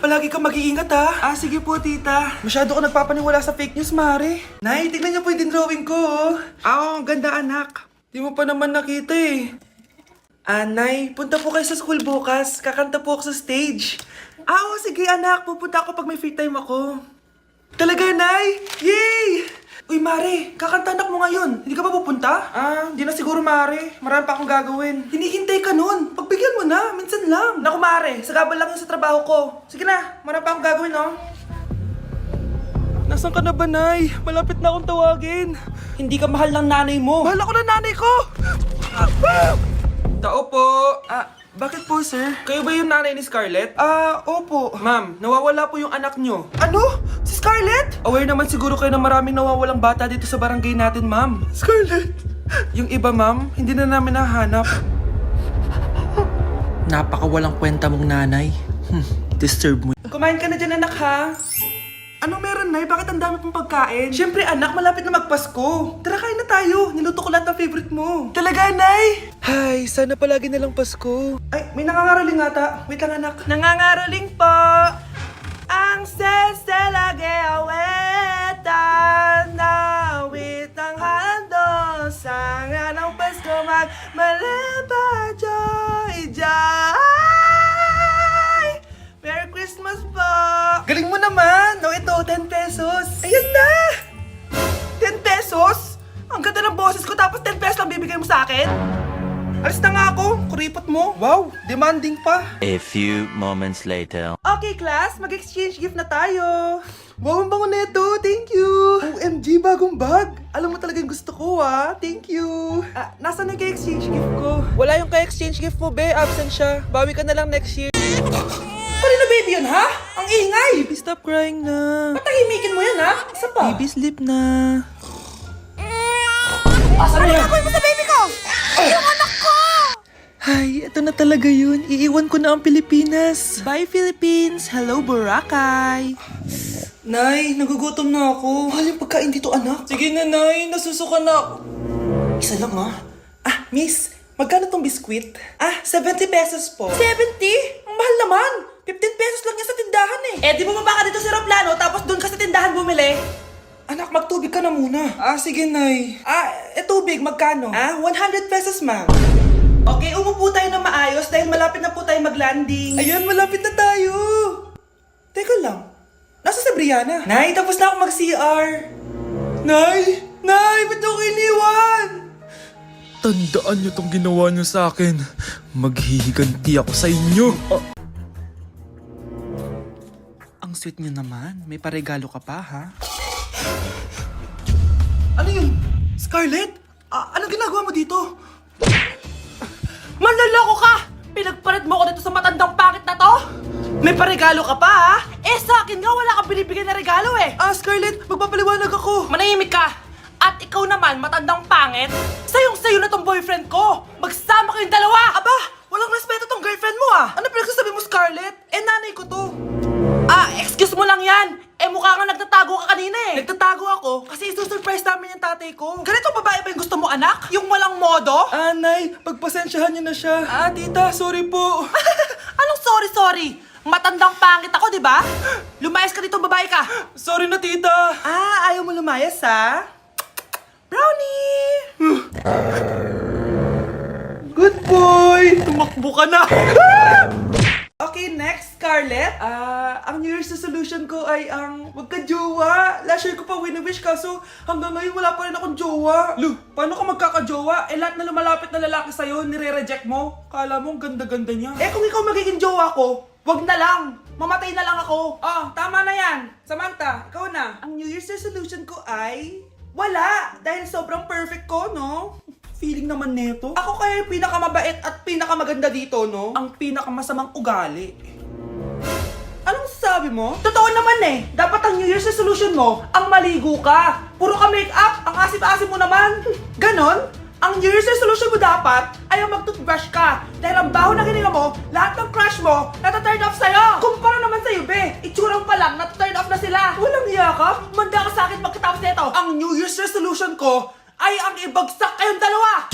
palagi kang mag-iingat ha. Sige po, tita. Masyado ka nagpapaniwala sa fake news, Mare. Nay, tignan niyo po yung drawing ko, oh. Ang ganda, anak. Di mo pa naman nakita eh. Nay, punta po kayo sa school bukas. Kakanta po ako sa stage. Sige anak. Pupunta ako pag may free time ako. Talaga, Nay? Yay! Uy, Mare, kakanta anak mo ngayon. Hindi ka pa pupunta? Hindi na siguro, Mare. Marami pa akong gagawin. Hinihintay ka nun. Pagbigyan mo na, minsan lang. Naku, Mare, sagabal lang yun sa trabaho ko. Sige na, marami pa akong gagawin, no? Nasaan ka na ba, Nay? Malapit na akong tawagin. Hindi ka mahal ng nanay mo. Mahal ako ng nanay ko! Tao po. Bakit po, sir? Kayo ba yung nanay ni Scarlett? Opo. Ma'am, nawawala po yung anak nyo. Ano? Si Scarlett? Aware naman siguro kayo na maraming nawawalang bata dito sa barangay natin, ma'am. Scarlett? Yung iba, ma'am, hindi na namin nahanap. Napakawalang kwenta mong nanay. Disturb mo. Kumain ka na dyan, anak, ha? Anong meron, Nay? Bakit ang dami pong pagkain? Siyempre, anak, malapit na magpasko. Tara, kain na tayo. Niluto ko lahat ng favorite mo. Talaga, Nay? Hay, sana palagi na lang Pasko. Ay, may nangangaraling ata. Wait lang, anak. Nangangaraling po. Ang seselage awetan na wit ang hando. Sanga ng Pasko magmalaba joy joy. Merry Christmas po! Galing mo naman! Ito, 10 pesos. Ayan na! 10 pesos? Ang ganda ng boses ko tapos 10 pesos lang bibigay mo sa akin? Alis na nga ako, kuripot mo. Wow, demanding pa. A few moments later. Okay, class, mag-exchange gift na tayo. Wow, ang bango neto, thank you. OMG, bagong bag. Alam mo talaga yung gusto ko, Thank you. Nasaan yung ka-exchange gift ko? Wala yung ka-exchange gift mo, be. Absent siya. Bawi ka na lang next year. Kanina baby yun, ha? Ang ingay! Baby, stop crying na. Patahimikin mo yun, ha? Isa pa. Baby, sleep na. Asan na yan? Ano mo sa baby ko? Yung anak ko! Ay, ito na talaga yun. Iiwan ko na ang Pilipinas. Bye, Philippines! Hello, Boracay! Nay, nagugutom na ako. Mahal yung pagkain dito, anak. Sige na, Nay. Nasusuka na ako. Isa lang, ha? Miss, magkano tong biskwit? 70 pesos po. 70? Ang mahal naman. 15 pesos lang yan sa tindahan eh. Di bumaba ka dito sa aeroplano tapos doon ka sa tindahan bumili? Anak, magtubig ka na muna. Sige, Nay. Tubig, magkano? 100 pesos, ma'am. Okay, umupo tayo na maayos dahil malapit na po tayo mag-landing. Ayun, malapit na tayo. Teka lang. Nasa si Brianna? Nay, tapos na ako mag-CR. Nay! Nay, ba't ako iniwan? Tandaan niyo tong ginawa niyo sa akin. Maghihiganti ako sa inyo. Ang sweet niyo naman. May paregalo ka pa, ha? Ano yun? Scarlett? Anong ginagawa mo dito? Manloloko ka! Pinagpalit mo ko dito sa matandang pangit na to? May paregalo ka pa, ha? Sa akin nga wala kang binibigay na regalo eh. Scarlett, magpapaliwanag ako. Manahimik ka! At ikaw naman, matandang pangit, sayong-sayo na tong boyfriend ko! Magsama kayong dalawa! Aba! Walang respeto tong girlfriend mo, Ano pinagsasabi mo, Scarlett? Nanay ko to. Excuse mo lang yan! Mukha nga nagtatago ka kanina eh! Nagtatago ako kasi isusurprise namin yung tatay ko. Ganito babae ba yung gusto mo, anak? Yung walang modo? Nay, pagpasensyahan niyo na siya. Tita, sorry po. Anong sorry? Matandang pangit ako, di ba? Lumayas ka dito, babae ka. Sorry na, tita. Ayaw mo lumayas, ha? Brownie! Good boy! Tumakbo ka na! Okay, next, Scarlett. Ang New Year's resolution ko ay ang wag ka jowa. Last year ko pa wini-wish kaso hanggang ngayon wala pa rin akong jowa. Lu, paano ka magkakajowa? Lahat na lumalapit na lalaki sa'yo, nire-reject mo. Kala mo ang ganda-ganda niya. Kung ikaw magiging jowa ko, wag na lang. Mamatay na lang ako. Tama na yan. Samantha, ikaw na. Ang New Year's resolution ko ay wala. Dahil sobrang perfect ko, no? Feeling naman neto. Ako kaya yung pinakamabait at pinakamaganda dito, no? Ang pinakamasamang ugali. Anong sabi mo? Totoo naman eh. Dapat ang New Year's resolution mo, ang maligo ka. Puro ka make-up, ang asim-asim mo naman. Ganon? Ang New Year's resolution mo dapat ay ang mag-toothbrush ka. Dahil ang baho na hininga mo, lahat ng crush mo, nata-turn off sa'yo. Kumpara naman sa'yo, be. Itsurang pa lang, nata-turn off na sila. Walang iya ka? Manda ka sa'kin pagkatapos nito. Ang New Year's resolution ko ay ang ibagsak kayong dalawa.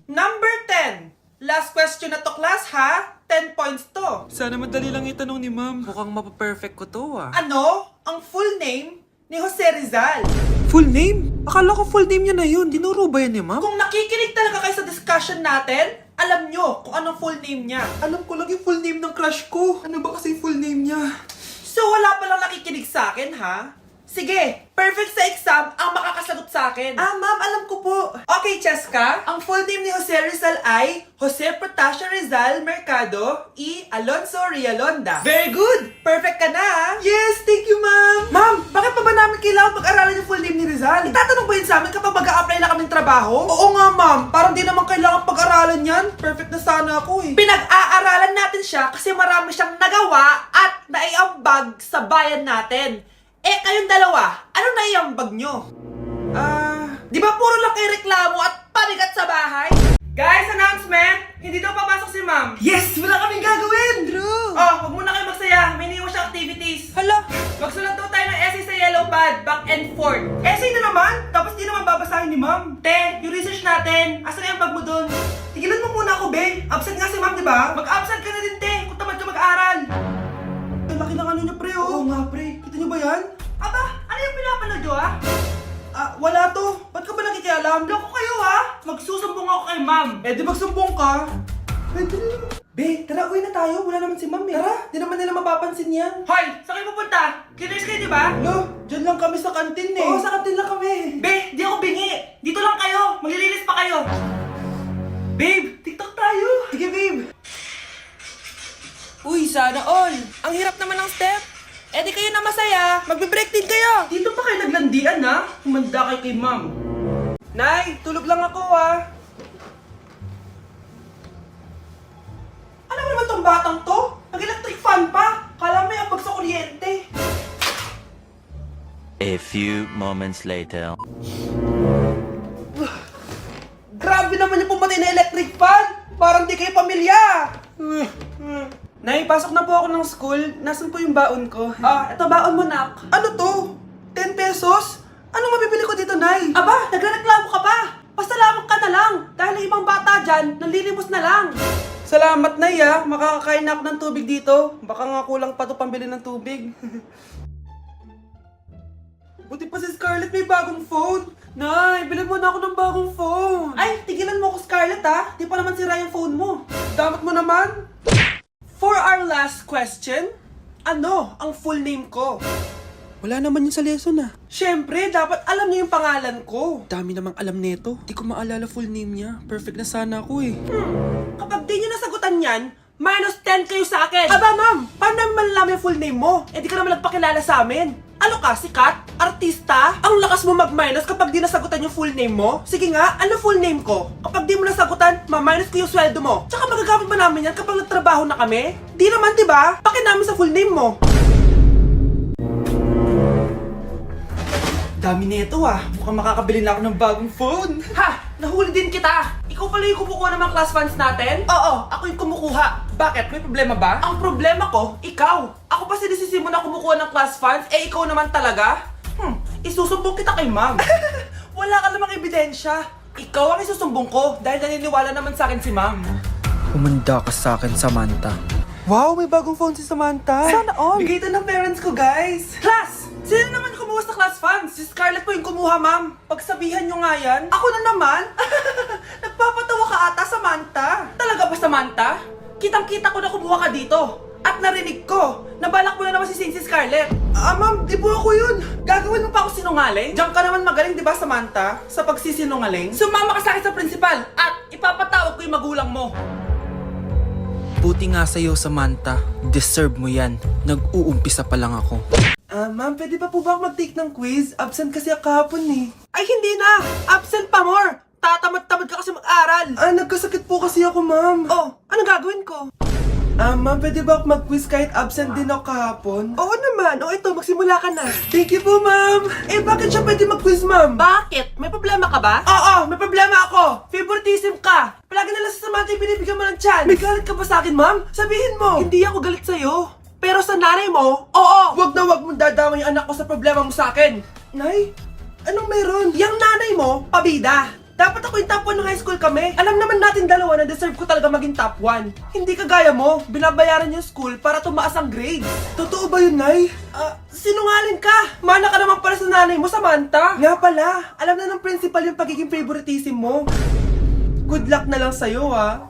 Number 10. Last question na to, class, ha? 10 points to. Sana madali lang itanong ni ma'am. Mukhang mapaperfect ko to ah. Ano ang full name ni Jose Rizal? Full name? Akala ko full name niya na yun. Dinuro ba yan ni ma'am? Kung nakikinig talaga kayo sa discussion natin, alam nyo kung anong full name niya. Alam ko lang yung full name ng crush ko. Ano ba kasi full name niya? So wala palang nakikinig sa akin, ha? Sige, perfect sa exam ang makakasagot sa akin. Ah, ma'am, alam ko po. Okay, Cheska, ang full name ni Jose Rizal ay Jose Protasio Rizal Mercado y Alonso Rialonda. Very good! Perfect ka na, ha? Yes, thank you, ma'am. Ma'am, bakit pa ba namin kailangan pag-aralan yung full name ni Rizal? Itatanong ba yun sa amin kapag mag-a-apply na kaming trabaho? Oo nga, ma'am. Parang di naman kailangan pag-aralan yan. Perfect na sana ako, eh. Pinag-aaralan natin siya kasi marami siyang nagawa at naiambag sa bayan natin. Eh, kayong dalawa, ano naiambag nyo? Di ba puro lang kayo reklamo at panigat sa bahay? Guys, announcement! Hindi daw papasok si ma'am. Yes! Wala kaming gagawin! True! Oh, huwag muna kayo magsaya. May iniwan siyang activities. Hala! Magsulat daw tayo ng essay sa yellow pad, back and forth. Essay na naman? Tapos di naman babasahin ni ma'am. Te, yung research natin. Asan yung bag mo dun? Tigilan mo muna ako, be. Absent nga si ma'am, di ba? Mag-absent ka na din, te. Kung tamad ka mag-aral. Ang laki ng ano niya, pre, oh. Oo nga, pre. Kita niyo ba yan? Aba, ano yung pinapanood nyo, ah? Wala to. Ba't ka ba nakikialam? Loko kayo, ha? Magsusumbong ako kay ma'am. Eh, di magsumbong ka. Pwede na naman. Be, tara, uwi na tayo. Wala naman si ma'am, eh. Tara, di naman nila mapapansin yan. Hoy, saan kayo pupunta? Kinis kayo, di ba? Lo, dyan lang kami sa kantin, eh. Oo, sa kantin lang kami. Be, di ako bingi. Dito lang kayo. Maglilinis pa kayo. Babe, TikTok tayo. Sige, babe. Uy, sana all! Ang hirap naman ng step! Eh di kayo na masaya! Magbe-break din kayo! Dito pa kayo naglandian, ha? Humanda kayo kay ma'am. Nay, tulog lang ako, ha? Ano ba naman tong batang to? Nag-electric fan pa. Kala may abag sa kuryente. A few moments later. Grabe naman yung pumatay na electric fan. Parang di kayo pamilya. Nay, pasok na po ako ng school. Nasaan po yung baon ko? Ito baon mo, nak. Ano to? 10 pesos? Anong mabibili ko dito, Nay? Aba, nagrereklamo ka pa. Pasalamat ka na lang. Dahil ang ibang bata dyan, nanlilimos na lang. Salamat, Nay, ha. Makakakain na ako ng tubig dito. Baka nga kulang pa to pambili ng tubig. Buti pa si Scarlett may bagong phone. Nay, bilhin mo na ako ng bagong phone. Ay, tigilan mo ako, Scarlett, ha. Di pa naman sira yung phone mo. Damat mo naman. For our last question, ano ang full name ko? Wala naman yun sa lesson ah. Siyempre, dapat alam niyo yung pangalan ko. Dami namang alam nito. Di ko maalala full name niya. Perfect na sana ako eh. Kapag di niyo nasagutan yan, minus 10 kayo sa akin. Aba, ma'am, paano namin malalaman yung full name mo? Eh, di ka naman nagpakilala sa amin. Ano ka, sikat? Artista? Ang lakas mo mag-minus kapag di nasagutan yung full name mo? Sige nga, ano full name ko? Kapag di mo nasagutan, ma-minus ko yung sweldo mo. Tsaka magagamit ba namin yan kapag nagtrabaho na kami? Di naman, diba? Pakin namin sa full name mo. Dami nito ah. Mukhang makakabili na ako ng bagong phone. Ha! Nahuli din kita! Ikaw pala yung kumukuha ng mga class funds natin? Oo, ako yung kumukuha. Bakit? May problema ba? Ang problema ko, ikaw. Ako pa sinisisi mo na kumukuha ng class funds, eh ikaw naman talaga? Isusumbong kita kay ma'am. Wala ka namang ebidensya. Ikaw ang isusumbong ko dahil naniniwala naman sa akin si ma'am. Humanda ka sa akin, Samantha. Wow, may bagong phone si Samantha. Sana all. Bigay ito ng parents ko, guys. Class! Sino naman kumuha sa class funds? Si Scarlett po yung kumuha, ma'am. Pagsabihan nyo nga yan. Ako na naman? Nagpapatawa ka ata, Samantha. Talaga ba, Samantha? Kitang-kita ko na kumuha ka dito. At narinig ko, nabalak mo na naman si Scarlett. Ma'am, di po ako yun. Gagawin mo pa ako sinungaling? Diyan ka naman magaling, di ba, Samantha? Sa pagsisinungaling? Sumama ka sa akin sa principal at ipapatawag ko yung magulang mo. Buti nga sa'yo, Samantha. Deserve mo yan. Nag-uumpisa pa lang ako. Ma'am, pwede pa po ba ako mag-take ng quiz? Absent kasi ako kahapon eh. Ay, hindi na! Absent pa more! Tatamad-tamad ka kasi mag-aral! Nagkasakit po kasi ako, ma'am. Oh, anong gagawin ko? Ma'am, pwede ba ako mag-quiz kahit absent din ako kahapon? Oo naman. O ito, magsimula ka na. Thank you po, ma'am. Eh, bakit siya pwede mag-quiz, ma'am? Bakit? May problema ka ba? Oo, may problema ako. Favoritism ka. Palagi na lang sa Samantha yung binibigyan mo ng chance. May galit ka ba sa akin, ma'am? Sabihin mo. Hindi ako galit sa'yo. Pero sa nanay mo, oo! Wag na wag mong dadama yung anak ko sa problema mo sa akin. Nay, anong meron? Yang nanay mo, pabida. Dapat ako yung top 1 ng high school kami. Alam naman natin dalawa na deserve ko talaga maging top 1. Hindi kagaya mo, binabayaran yung school para tumaas ang grades. Totoo ba yun, Nay? Sinungaling ka! Mana ka naman para sa nanay mo, Samantha. Nga pala, alam na ng principal yung pagiging favoritism mo. Good luck na lang sa'yo, ha?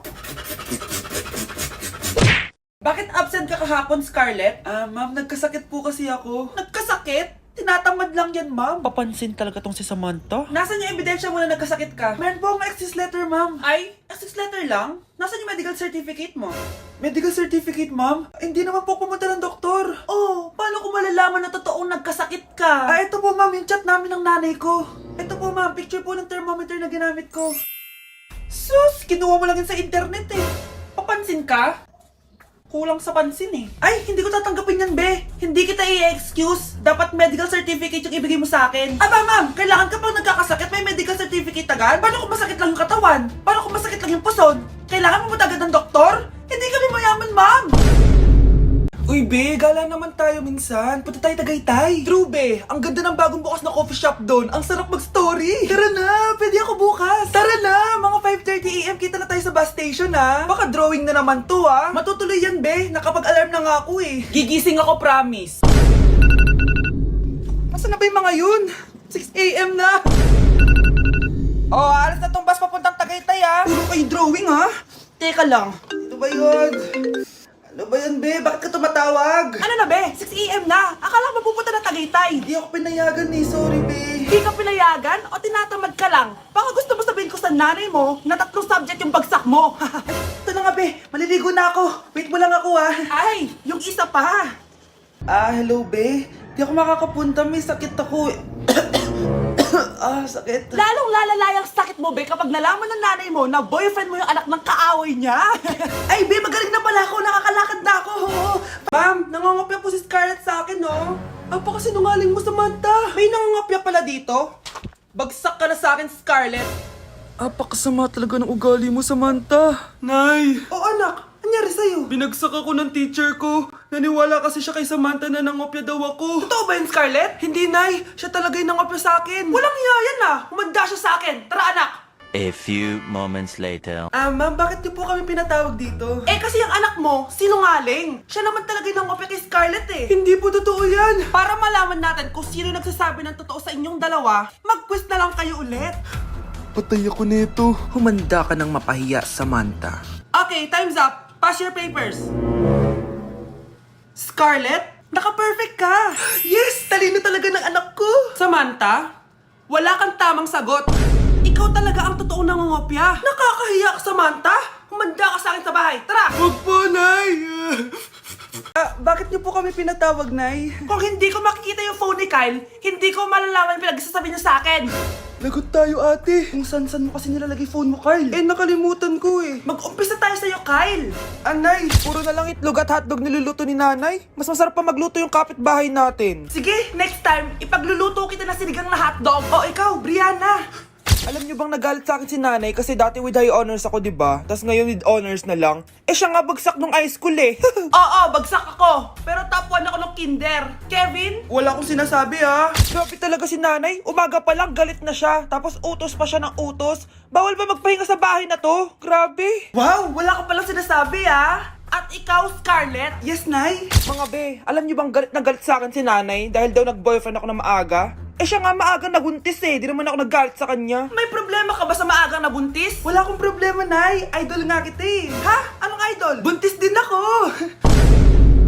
Bakit absent ka kahapon, Scarlett? Ma'am, nagkasakit po kasi ako. Nagkasakit? Tinatamad lang yan, ma'am. Papansin talaga tong si Samantha. Nasaan yung ebidensya mo na nagkasakit ka? Meron po akong excuse letter, ma'am. Ay, excuse letter lang? Nasaan yung medical certificate mo? Medical certificate, ma'am? Hindi naman po pumunta ng doktor. Oh, paano ko malalaman na totoong nagkasakit ka? Ito po, ma'am, yung chat namin ng nanay ko. Ito po, ma'am, picture po ng thermometer na ginamit ko. Sus, kinuha mo lang yun sa internet eh. Papansin ka? Kulang sa pansin eh. Ay, hindi ko tatanggapin yan, be. Hindi kita i-excuse. Dapat medical certificate yung ibigay mo sa akin. Aba, ma'am, kailangan ka pang nagkakasakit, may medical certificate agad? Paano kung masakit lang yung katawan? Paano kung masakit lang yung puson? Kailangan mo agad ng doktor? Hindi kami mayaman, ma'am. Uy, be, gala naman tayo minsan. Punta tayo Tagaytay. True, be. Ang ganda ng bagong bukas na coffee shop doon. Ang sarap mag-story. Tara na, pwede ako bukas. Tara na, mga 5:30 AM kita na tayo sa bus station, ha? Baka drawing na naman to, ha? Matutuloy yan, be. Nakapag-alarm na nga ako, eh. Gigising ako, promise. Nasaan na ba yung mga yun? 6 AM na. Oh, alas na tong bus papuntang Tagaytay, ha? Puro kayo drawing, ha? Teka lang. Ito ba yun? Ano ba yan, be? Bakit ka tumatawag? Ano na, be? 6 AM na. Akala ko mapupunta na Tagaytay. Hindi ako pinayagan eh. Sorry, be. Hindi ka pinayagan? O tinatamad ka lang? Baka gusto mo sabihin ko sa nanay mo na 3 subject yung bagsak mo. Ito na nga, be. Maliligo na ako. Wait mo lang ako, ha? Ay, yung isa pa. Hello, be. Di ako makakapunta. May sakit ako. Sakit. Lalong lalala yung sakit mo, be, kapag nalaman ng nanay mo na boyfriend mo yung anak ng kaaway niya. Ay, be, magaling na pala ako. Nakakalakad na ako. Ma'am, nangangopya po si Scarlett sa akin, no? Sinungaling mo, Samantha. May nangangopya pala dito? Bagsak ka na sa akin, Scarlett. Apakasama talaga ng ugali mo, Samantha. Nay! Oh, anak. Anyari sa'yo? Binagsak ako ng teacher ko. Naniwala kasi siya kay Samantha na nangopya daw ako. Totoo ba yun, Scarlett? Hindi, Nay. Siya talaga yung nangopya sa akin. Walang iya yan, ah. Humanda siya sa akin. Tara, anak. A few moments later. Ma'am, bakit niyo po kami pinatawag dito? Kasi yung anak mo, sinungaling. Siya naman talaga yung nangopya kay Scarlett eh. Hindi po totoo yan. Para malaman natin kung sino nagsasabi ng totoo sa inyong dalawa, mag-quiz na lang kayo ulit. Patay ako nito. Humanda ka ng mapahiya, Samantha. Okay, time's up. Pass your papers. Scarlett, naka-perfect ka. Yes, talino talaga ng anak ko. Samantha, wala kang tamang sagot. Ikaw talaga ang totoong nangongopya. Nakakahiya ka, Samantha. Humanda ka sa akin sa bahay. Tara! Huwag po, Nay! Bakit niyo po kami pinatawag, Nay? Kung hindi ko makikita yung phone ni Kyle, hindi ko malalaman pinagsasabi niyo sa akin. Lagot tayo, ate. Kung san-san mo kasi nilalagay phone mo, Kyle? Nakalimutan ko eh. Mag-umpisa tayo sa'yo, Kyle. Anay, puro na lang itlog at hotdog niluluto ni nanay. Mas masarap pa magluto yung kapitbahay natin. Sige, next time, ipagluluto kita na sinigang na hotdog. O ikaw, Brianna. Alam niyo bang nagalit sa akin si nanay kasi dati with high honors ako, di ba? Tapos ngayon with honors na lang. Siya nga bagsak nung high school eh. Oo, bagsak ako. Pero top 1 ako ng kinder. Kevin? Wala akong sinasabi ha. Grabe talaga si nanay. Umaga pa lang galit na siya. Tapos utos pa siya ng utos. Bawal ba magpahinga sa bahay na to? Grabe. Wow, wala ka palang sinasabi ah. At ikaw, Scarlett? Yes, Nay? Mga be, alam niyo bang galit na galit sa akin si nanay dahil daw nag-boyfriend ako na maaga? Siya nga maaga nabuntis eh. Di naman ako nagalit sa kanya. May problema ka ba sa maagang nabuntis? Wala akong problema, Nay. Idol nga kita eh. Ha? Anong idol? Buntis din ako.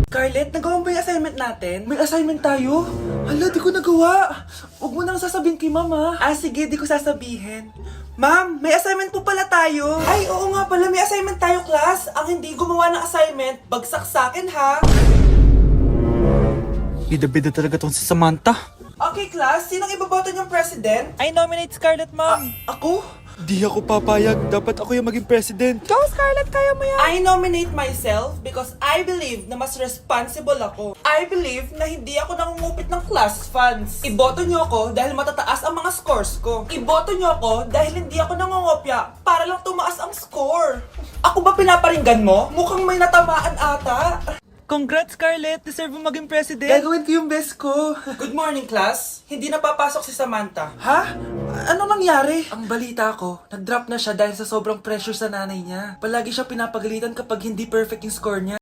Scarlett, nagawa mo ba yung assignment natin? May assignment tayo? Hala, di ko nagawa. Huwag mo nang sasabihin kay Mama. Sige, di ko sasabihin. Ma'am, may assignment po pala tayo. Ay, oo nga pala, may assignment tayo, class. Ang hindi gumawa ng assignment, bagsak sa akin, ha? Bida-bida talaga tong si Samantha. Okay, class, sinong iboboto niyong president? I nominate Scarlett, ma'am. Ako? Di ako papayag. Dapat ako yung maging president. Go, Scarlett, kaya mo yan. I nominate myself because I believe na mas responsible ako. I believe na hindi ako nangungupit ng class funds. Iboto niyo ako dahil matataas ang mga scores ko. Iboto niyo ako dahil hindi ako nangungopya para lang tumaas ang score. Ako ba pinaparinggan mo? Mukhang may natamaan ata. Congrats, Scarlett! Deserve mo maging president! Gagawin ko yung best ko. Good morning, class! Hindi na papasok si Samantha. Ha? Ano nangyari? Ang balita ko, nag-drop na siya dahil sa sobrang pressure sa nanay niya. Palagi siya pinapagalitan kapag hindi perfect yung score niya.